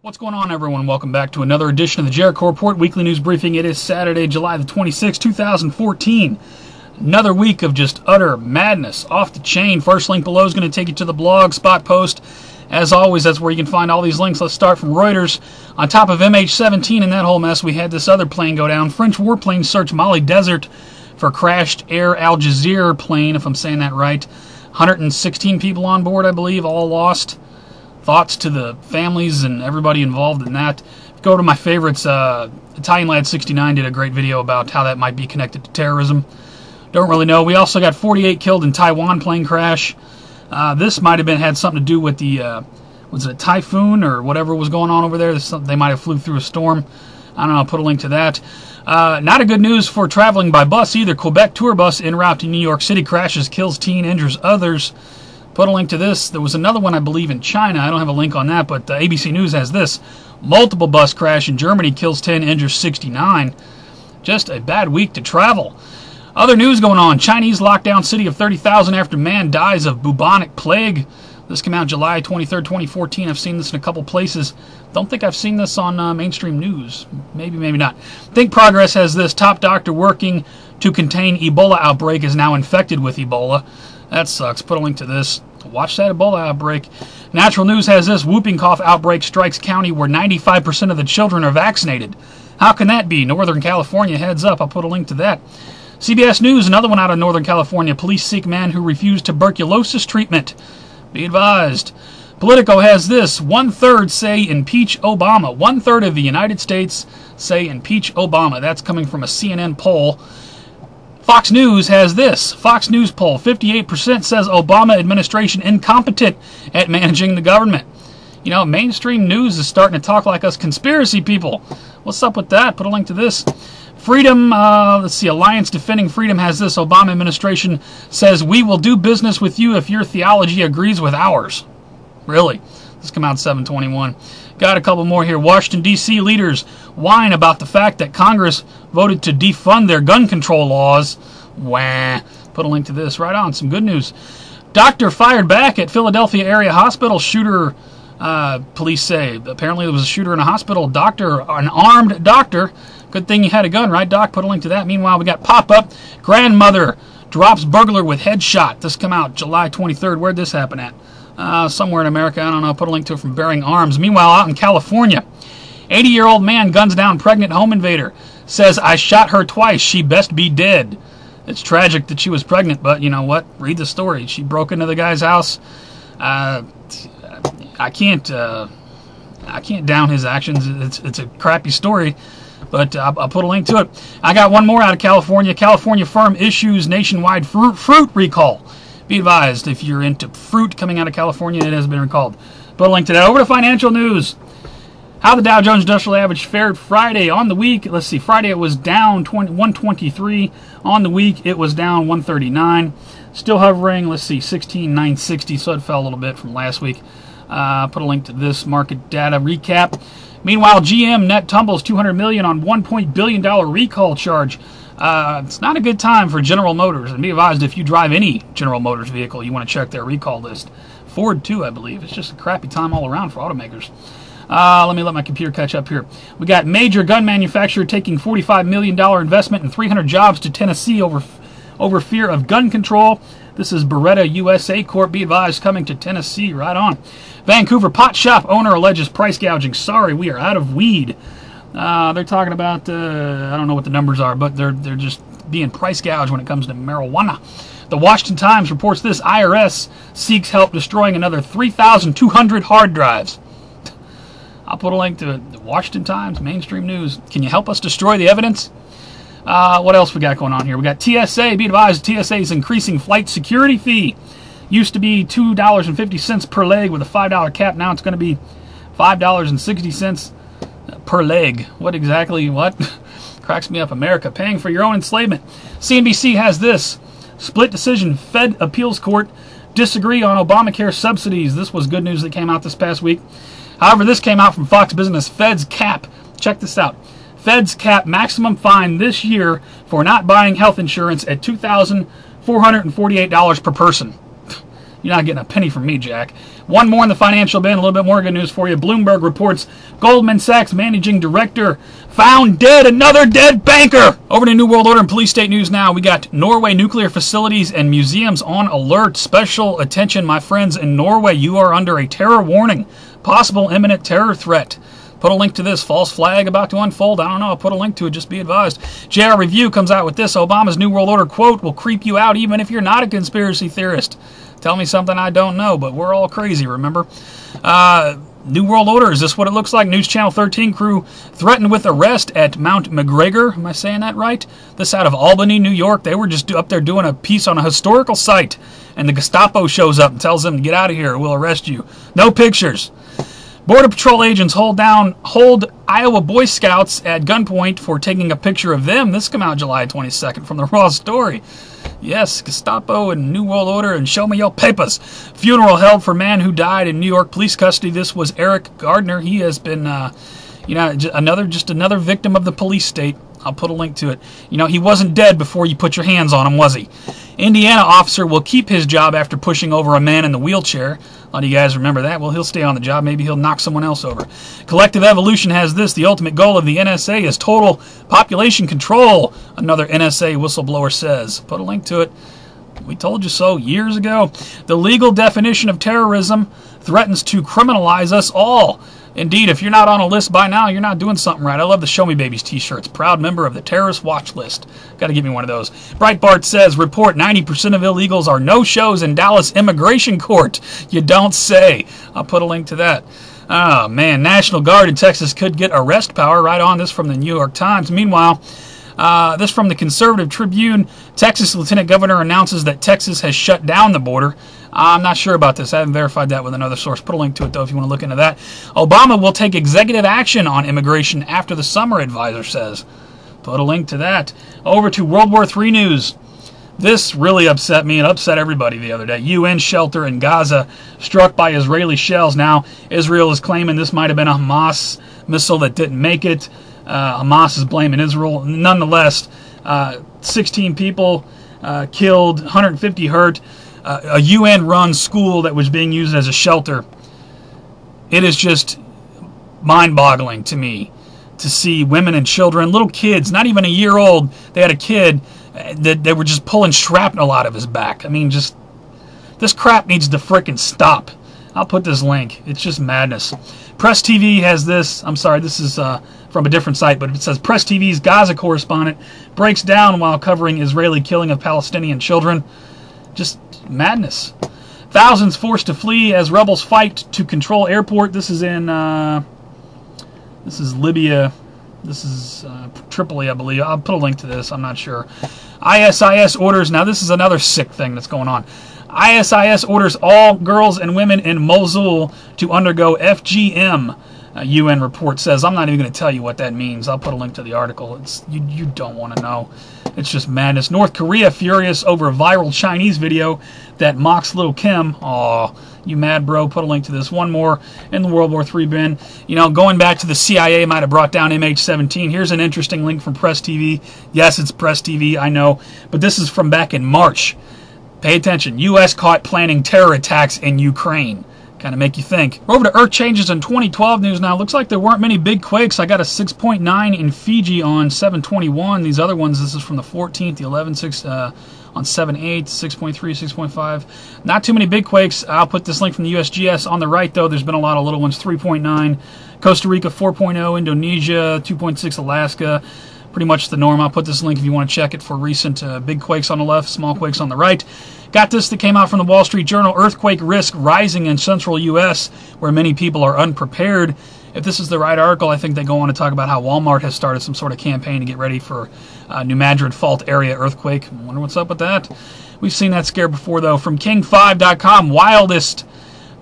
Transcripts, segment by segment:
What's going on, everyone? Welcome back to another edition of the Jericho Report Weekly News Briefing. It is Saturday, July the 26th, 2014. Another week of just utter madness, off the chain. First link below is going to take you to the Blogspot post. As always, that's where you can find all these links. Let's start from Reuters. On top of MH17 and that whole mess, we had this other plane go down. French warplanes search Mali desert for crashed Air Al Jazeera plane, if I'm saying that right. 116 people on board, I believe, all lost. Thoughts to the families and everybody involved in that. Go to my favorites. Italian Lad 69 did a great video about how that might be connected to terrorism. Don't really know. We also got 48 killed in Taiwan plane crash. This might have had something to do with the was it a typhoon or whatever was going on over there. They might have flew through a storm. I don't know. I'll put a link to that. Not a good news for traveling by bus either. Quebec tour bus en route to New York City crashes, kills teen, injures others. Put a link to this. There was another one, I believe, in China. I don't have a link on that, but ABC News has this. Multiple bus crash in Germany, kills 10, injures 69. Just a bad week to travel. Other news going on. Chinese lockdown city of 30,000 after man dies of bubonic plague. This came out July 23rd, 2014. I've seen this in a couple places. Don't think I've seen this on mainstream news. Maybe, maybe not. Think Progress has this. Top doctor working to contain Ebola outbreak is now infected with Ebola. That sucks. Put a link to this. Watch that Ebola outbreak. Natural News has this. Whooping cough outbreak strikes county where 95% of the children are vaccinated. How can that be? Northern California, heads up. I'll put a link to that. CBS News, another one out of Northern California. Police seek man who refused tuberculosis treatment. Be advised. Politico has this. 1/3 say impeach Obama. 1/3 of the United States say impeach Obama. That's coming from a CNN poll. Fox News has this. Fox News poll. 58% says Obama administration incompetent at managing the government. You know, mainstream news is starting to talk like us conspiracy people. What's up with that? Put a link to this. Freedom, let's see, Alliance Defending Freedom has this. Obama administration says, we will do business with you if your theology agrees with ours. Really? This came out 7/21. Got a couple more here. Washington, D.C. leaders whine about the fact that Congress voted to defund their gun control laws. Wah. Put a link to this. Right on. Some good news. Doctor fired back at Philadelphia area hospital. Shooter, police say. Apparently there was a shooter in a hospital. Doctor, an armed doctor. Good thing you had a gun, right, Doc? Put a link to that. Meanwhile, we got pop-up. Grandmother drops burglar with headshot. This come out July 23rd. Where'd this happen at? Somewhere in America. I don't know. Put a link to it from Bearing Arms. Meanwhile, out in California, 80-year-old man guns down pregnant home invader. Says, I shot her twice. She best be dead. It's tragic that she was pregnant, but you know what? Read the story. She broke into the guy's house. I can't down his actions. It's a crappy story, but I'll put a link to it. I got one more out of California. California firm issues nationwide fruit recall. Be advised, if you're into fruit coming out of California, it has been recalled. Put a link to that. Over to financial news. How the Dow Jones Industrial Average fared Friday on the week. Let's see. Friday it was down 123. On the week it was down 139. Still hovering. Let's see, 16,960. So it fell a little bit from last week. Put a link to this market data recap. Meanwhile, GM net tumbles $200 million on $1 billion recall charge. It's not a good time for General Motors, and be advised if you drive any General Motors vehicle, you want to check their recall list. Ford too, I believe. It's just a crappy time all around for automakers. Let me let my computer catch up here. We got major gun manufacturer taking $45 million investment and 300 jobs to Tennessee over fear of gun control. This is Beretta USA Corp. Be advised, coming to Tennessee. Right on. Vancouver pot shop owner alleges price gouging. Sorry, we are out of weed. They're talking about, I don't know what the numbers are, but they're just being price gouged when it comes to marijuana. The Washington Times reports this. IRS seeks help destroying another 3,200 hard drives. I'll put a link to it. The Washington Times, mainstream news. Can you help us destroy the evidence? What else we got going on here? We got TSA. Be advised, TSA is increasing flight security fee. Used to be $2.50 per leg with a $5 cap. Now it's going to be $5.60 per leg. What exactly? What? Cracks me up. America paying for your own enslavement. CNBC has this. Split decision. Fed appeals court disagree on Obamacare subsidies. This was good news that came out this past week. However, this came out from Fox Business. Feds cap. Check this out. Feds cap maximum fine this year for not buying health insurance at $2,448 per person. You're not getting a penny from me, Jack. One more in the financial bin, a little bit more good news for you. Bloomberg reports Goldman Sachs managing director found dead, another dead banker. Over to New World Order and police state news now. We got Norway nuclear facilities and museums on alert. Special attention, my friends in Norway. You are under a terror warning. Possible imminent terror threat. Put a link to this. False flag about to unfold. I don't know. I'll put a link to it. Just be advised. JR Review comes out with this. Obama's New World Order quote will creep you out even if you're not a conspiracy theorist. Tell me something I don't know, but we're all crazy, remember? New World Order, is this what it looks like? News Channel 13 crew threatened with arrest at Mount McGregor. Am I saying that right? This out of Albany, New York. They were just up there doing a piece on a historical site, and the Gestapo shows up and tells them to get out of here. We'll arrest you. No pictures. Border Patrol agents hold Iowa Boy Scouts at gunpoint for taking a picture of them. This came out July 22nd from the Raw Story. Yes, Gestapo and New World Order, and show me your papers. Funeral held for man who died in New York police custody. This was Eric Gardner. He has been, another victim of the police state. I'll put a link to it. He wasn't dead before you put your hands on him, was he? Indiana officer will keep his job after pushing over a man in the wheelchair. A lot of you guys remember that. Well, he'll stay on the job. Maybe he'll knock someone else over. Collective Evolution has this. The ultimate goal of the NSA is total population control, another NSA whistleblower says. Put a link to it. We told you so years ago. The legal definition of terrorism threatens to criminalize us all. Indeed, if you're not on a list by now, you're not doing something right. I love the Show Me Babies t-shirts. Proud member of the terrorist watch list. Got to give me one of those. Breitbart says, report 90% of illegals are no-shows in Dallas immigration court. You don't say. I'll put a link to that. Oh, man. National Guard in Texas could get arrest power. Right on. This from the New York Times. Meanwhile, this from the Conservative Tribune. Texas Lieutenant Governor announces that Texas has shut down the border. I'm not sure about this. I haven't verified that with another source. Put a link to it, though, if you want to look into that. Obama will take executive action on immigration after the summer, advisor says. Put a link to that. Over to World War III news. This really upset me and upset everybody the other day. UN shelter in Gaza struck by Israeli shells. Now, Israel is claiming this might have been a Hamas missile that didn't make it. Hamas is blaming Israel. Nonetheless, 16 people killed, 150 hurt. A UN-run school that was being used as a shelter. It is just mind-boggling to me to see women and children, little kids, not even a year old. They had a kid that they were just pulling shrapnel out of his back. I mean, just this crap needs to frickin' stop. I'll put this link. It's just madness. Press TV has this. I'm sorry, this is from a different site, but it says Press TV's Gaza correspondent breaks down while covering Israeli killing of Palestinian children. Just madness. Thousands forced to flee as rebels fight to control airport. This is in this is Libya. This is Tripoli, I believe. I'll put a link to this. I'm not sure. ISIS orders. Now this is another sick thing that's going on. ISIS orders all girls and women in Mosul to undergo FGM. A UN report says. I'm not even going to tell you what that means. I'll put a link to the article. It's you don't want to know. It's just madness. North Korea furious over a viral Chinese video that mocks Lil' Kim. Aw, you mad, bro? Put a link to this. One more in the World War III bin. Going back to the CIA might have brought down MH17. Here's an interesting link from Press TV. Yes, it's Press TV, I know. But this is from back in March. Pay attention. U.S. caught planning terror attacks in Ukraine. Kind of make you think. We're over to Earth changes in 2012 news now. Looks like there weren't many big quakes. I got a 6.9 in Fiji on 7/21. These other ones, this is from the 14th, the 11/6 on 7/8, 6.3, 6.5. Not too many big quakes. I'll put this link from the USGS on the right, though. There's been a lot of little ones. 3.9. Costa Rica 4.0. Indonesia 2.6. Alaska. Pretty much the norm. I'll put this link if you want to check it for recent big quakes on the left, small quakes on the right. Got this that came out from the Wall Street Journal. Earthquake risk rising in central U.S., where many people are unprepared. If this is the right article, I think they go on to talk about how Walmart has started some sort of campaign to get ready for New Madrid Fault area earthquake. I wonder what's up with that. We've seen that scare before, though. From King5.com,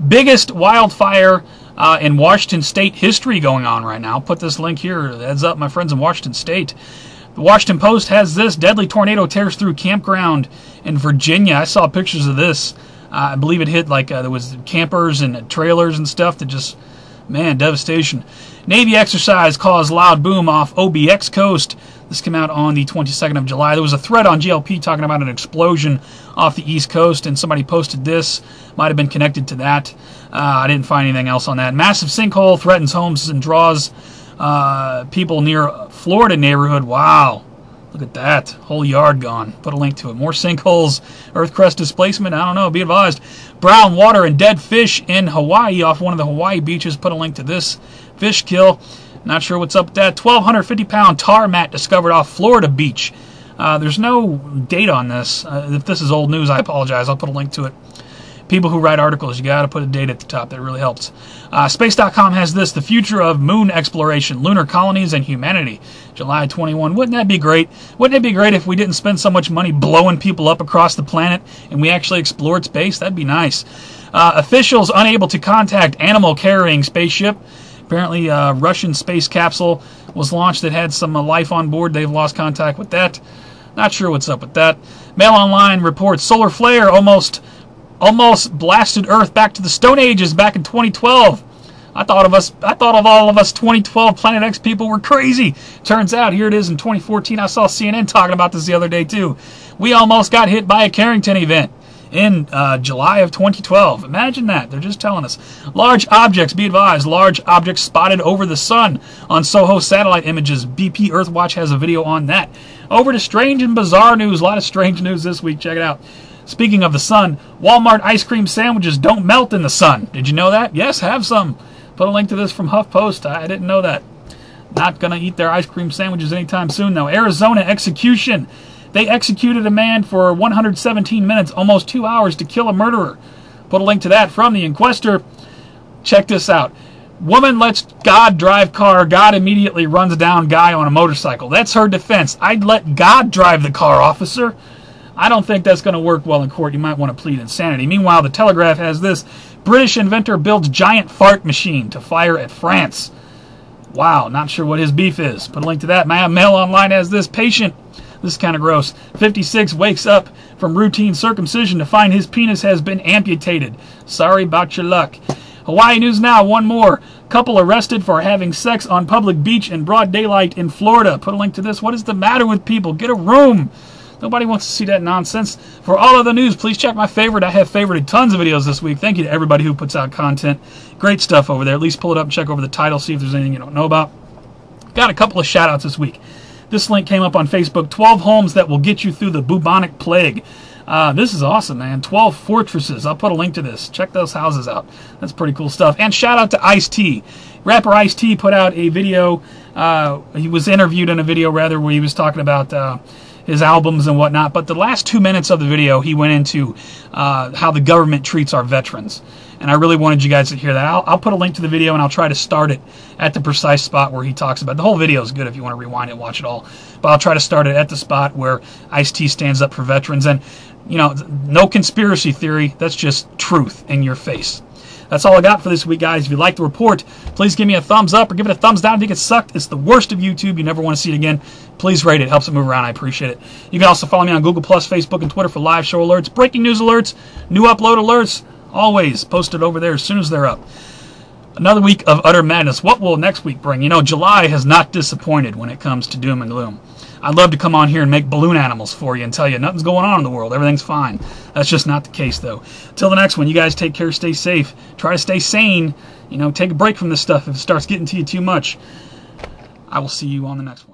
biggest wildfire in Washington State history going on right now. I'll put this link here. Heads up, my friends in Washington State. The Washington Post has this. Deadly tornado tears through campground in Virginia. I saw pictures of this. I believe it hit there was campers and trailers and stuff that just, man, devastation. Navy exercise caused loud boom off OBX coast. This came out on the 22nd of July. There was a thread on GLP talking about an explosion off the East Coast, and somebody posted this. Might have been connected to that. I didn't find anything else on that. Massive sinkhole threatens homes and draws people near Florida neighborhood. Wow. Look at that. Whole yard gone. Put a link to it. More sinkholes. Earth crust displacement. I don't know. Be advised. Brown water and dead fish in Hawaii off one of the Hawaii beaches. Put a link to this. Fish kill. Not sure what's up with that. 1,250-pound tar mat discovered off Florida beach. There's no date on this. If this is old news, I apologize. I'll put a link to it. People who write articles, you got to put a date at the top. That really helps. Space.com has this, the future of moon exploration, lunar colonies, and humanity. July 21. Wouldn't that be great? Wouldn't it be great if we didn't spend so much money blowing people up across the planet and we actually explored space? That'd be nice. Officials unable to contact animal-carrying spaceship. Apparently, a Russian space capsule was launched that had some life on board. They've lost contact with that. Not sure what's up with that. Mail Online reports solar flare almost blasted Earth back to the Stone Ages back in 2012. I thought of all of us 2012 Planet X people were crazy. Turns out here it is in 2014. I saw CNN talking about this the other day too. We almost got hit by a Carrington event in July of 2012. Imagine that. They're just telling us. Large objects, be advised, large objects spotted over the sun on Soho satellite images. BP Earthwatch has a video on that. Over to strange and bizarre news. A lot of strange news this week. Check it out. Speaking of the sun, Walmart ice cream sandwiches don't melt in the sun. Did you know that? Yes, have some. Put a link to this from HuffPost. I didn't know that. Not going to eat their ice cream sandwiches anytime soon, though. Arizona execution. They executed a man for 117 minutes, almost 2 hours, to kill a murderer. Put a link to that from the Inquester. Check this out. Woman lets God drive car. God immediately runs down guy on a motorcycle. That's her defense. I'd let God drive the car, officer. I don't think that's going to work well in court. You might want to plead insanity. Meanwhile, the Telegraph has this. British inventor builds giant fart machine to fire at France. Wow, not sure what his beef is. Put a link to that. Mail Online has this. Patient. This is kind of gross. 56 wakes up from routine circumcision to find his penis has been amputated. Sorry about your luck. Hawaii News Now, one more. Couple arrested for having sex on public beach in broad daylight in Florida. Put a link to this. What is the matter with people? Get a room. Nobody wants to see that nonsense. For all of the news, please check my favorite. I have favorited tons of videos this week. Thank you to everybody who puts out content. Great stuff over there. At least pull it up and check over the title, see if there's anything you don't know about. Got a couple of shout-outs this week. This link came up on Facebook. 12 homes that will get you through the bubonic plague. This is awesome, man. 12 fortresses. I'll put a link to this. Check those houses out. That's pretty cool stuff. And shout out to Ice-T. Rapper Ice-T put out a video. He was interviewed in a video, rather, where he was talking about his albums and whatnot. But the last 2 minutes of the video, he went into how the government treats our veterans. And I really wanted you guys to hear that. I'll put a link to the video, and I'll try to start it at the precise spot where he talks about it. The whole video is good if you want to rewind it and watch it all. But I'll try to start it at the spot where Ice-T stands up for veterans. And, you know, no conspiracy theory. That's just truth in your face. That's all I got for this week, guys. If you like the report, please give me a thumbs up or give it a thumbs down if you get sucked. It's the worst of YouTube. You never want to see it again. Please rate it. It helps it move around. I appreciate it. You can also follow me on Google+, Facebook, and Twitter for live show alerts, breaking news alerts, new upload alerts. Always posted over there as soon as they're up. Another week of utter madness. What will next week bring? You know, July has not disappointed when it comes to doom and gloom. I'd love to come on here and make balloon animals for you and tell you nothing's going on in the world. Everything's fine. That's just not the case, though. Till the next one, you guys take care, stay safe. Try to stay sane. You know, take a break from this stuff if it starts getting to you too much. I will see you on the next one.